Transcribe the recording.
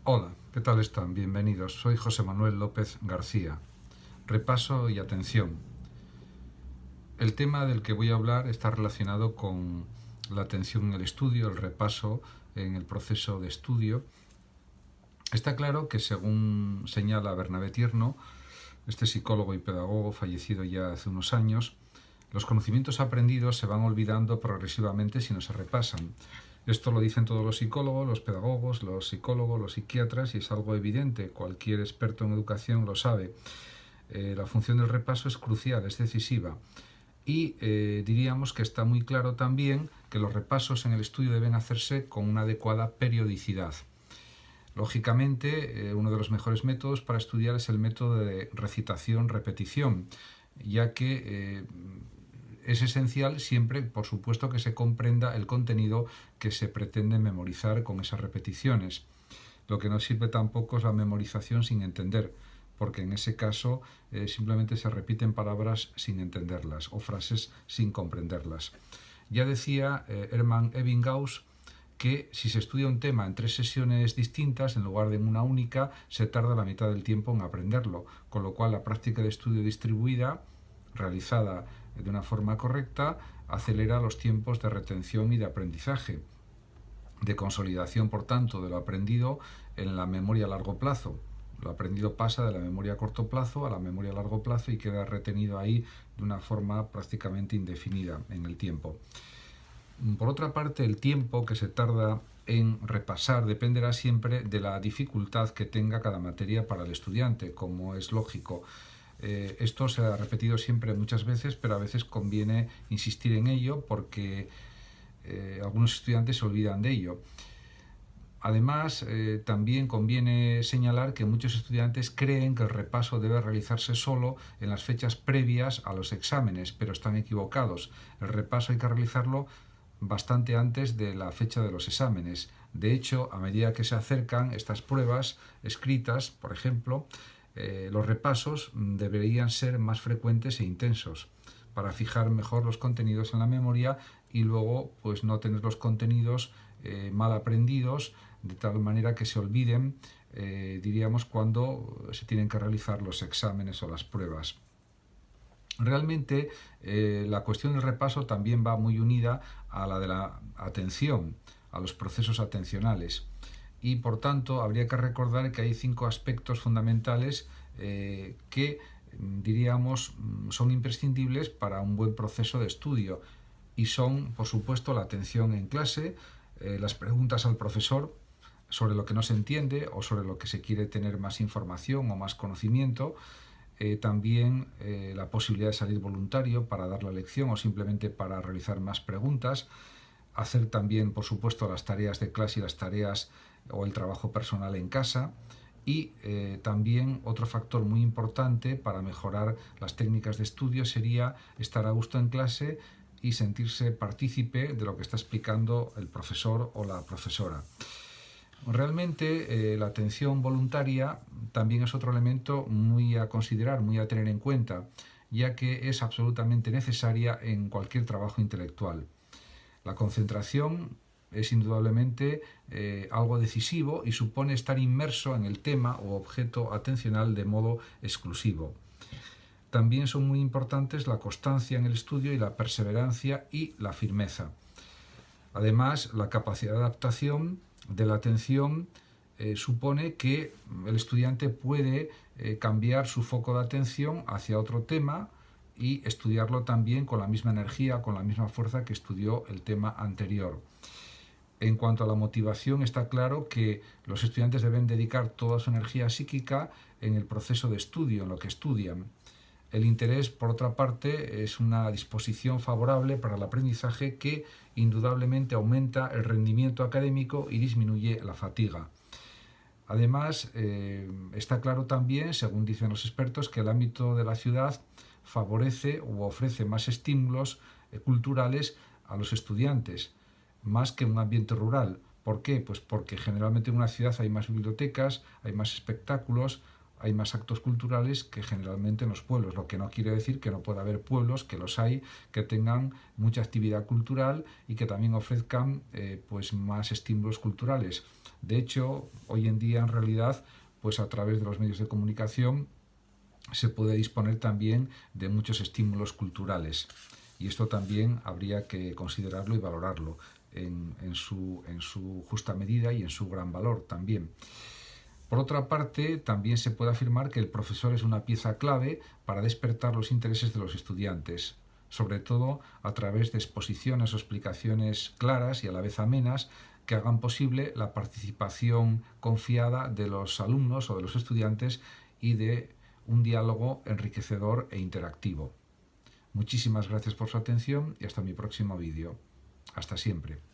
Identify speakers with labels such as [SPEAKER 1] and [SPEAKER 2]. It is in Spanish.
[SPEAKER 1] Hola, ¿qué tal están? Bienvenidos. Soy José Manuel López García. Repaso y atención. El tema del que voy a hablar está relacionado con la atención en el estudio, el repaso en el proceso de estudio. Está claro que, según señala Bernabé Tierno, este psicólogo y pedagogo fallecido ya hace unos años, los conocimientos aprendidos se van olvidando progresivamente si no se repasan. Esto lo dicen todos los psicólogos, los pedagogos, los psicólogos, los psiquiatras, y es algo evidente, cualquier experto en educación lo sabe. La función del repaso es crucial, es decisiva. Y diríamos que está muy claro también que los repasos en el estudio deben hacerse con una adecuada periodicidad. Lógicamente, uno de los mejores métodos para estudiar es el método de recitación-repetición, ya que es esencial siempre, por supuesto, que se comprenda el contenido que se pretende memorizar con esas repeticiones. Lo que no sirve tampoco es la memorización sin entender, porque en ese caso simplemente se repiten palabras sin entenderlas o frases sin comprenderlas. Ya decía Hermann Ebbinghaus que si se estudia un tema en 3 sesiones distintas en lugar de en una única, se tarda la mitad del tiempo en aprenderlo, con lo cual la práctica de estudio distribuida, realizada de una forma correcta, acelera los tiempos de retención y de aprendizaje, de consolidación, por tanto, de lo aprendido en la memoria a largo plazo. Lo aprendido pasa de la memoria a corto plazo a la memoria a largo plazo y queda retenido ahí de una forma prácticamente indefinida en el tiempo. Por otra parte, el tiempo que se tarda en repasar dependerá siempre de la dificultad que tenga cada materia para el estudiante, como es lógico. Esto se ha repetido siempre muchas veces, pero a veces conviene insistir en ello porque algunos estudiantes se olvidan de ello. Además, también conviene señalar que muchos estudiantes creen que el repaso debe realizarse solo en las fechas previas a los exámenes, pero están equivocados. El repaso hay que realizarlo bastante antes de la fecha de los exámenes. De hecho, a medida que se acercan estas pruebas escritas, por ejemplo, los repasos deberían ser más frecuentes e intensos para fijar mejor los contenidos en la memoria y luego pues no tener los contenidos mal aprendidos de tal manera que se olviden, diríamos, cuando se tienen que realizar los exámenes o las pruebas. Realmente la cuestión del repaso también va muy unida a la de la atención, a los procesos atencionales. Y por tanto habría que recordar que hay 5 aspectos fundamentales que diríamos son imprescindibles para un buen proceso de estudio. Y son, por supuesto, la atención en clase, las preguntas al profesor sobre lo que no se entiende o sobre lo que se quiere tener más información o más conocimiento. También la posibilidad de salir voluntario para dar la lección o simplemente para realizar más preguntas. Hacer también, por supuesto, las tareas de clase y las tareas o el trabajo personal en casa. Y también otro factor muy importante para mejorar las técnicas de estudio sería estar a gusto en clase y sentirse partícipe de lo que está explicando el profesor o la profesora. Realmente la atención voluntaria también es otro elemento muy a considerar, muy a tener en cuenta, ya que es absolutamente necesaria en cualquier trabajo intelectual. La concentración es indudablemente algo decisivo y supone estar inmerso en el tema o objeto atencional de modo exclusivo. También son muy importantes la constancia en el estudio y la perseverancia y la firmeza. Además, la capacidad de adaptación de la atención supone que el estudiante puede cambiar su foco de atención hacia otro tema y estudiarlo también con la misma energía, con la misma fuerza que estudió el tema anterior. En cuanto a la motivación, está claro que los estudiantes deben dedicar toda su energía psíquica en el proceso de estudio, en lo que estudian. El interés, por otra parte, es una disposición favorable para el aprendizaje que indudablemente aumenta el rendimiento académico y disminuye la fatiga. Además, está claro también, según dicen los expertos, que el ámbito de la ciudad favorece u ofrece más estímulos culturales a los estudiantes, más que un ambiente rural. ¿Por qué? Pues porque generalmente en una ciudad hay más bibliotecas, hay más espectáculos, hay más actos culturales que generalmente en los pueblos, lo que no quiere decir que no pueda haber pueblos, que los hay, que tengan mucha actividad cultural y que también ofrezcan pues más estímulos culturales. De hecho, hoy en día en realidad, pues a través de los medios de comunicación se puede disponer también de muchos estímulos culturales y esto también habría que considerarlo y valorarlo en su justa medida y en su gran valor también. Por otra parte, también se puede afirmar que el profesor es una pieza clave para despertar los intereses de los estudiantes, sobre todo a través de exposiciones o explicaciones claras y a la vez amenas que hagan posible la participación confiada de los alumnos o de los estudiantes y de un diálogo enriquecedor e interactivo. Muchísimas gracias por su atención y hasta mi próximo vídeo. Hasta siempre.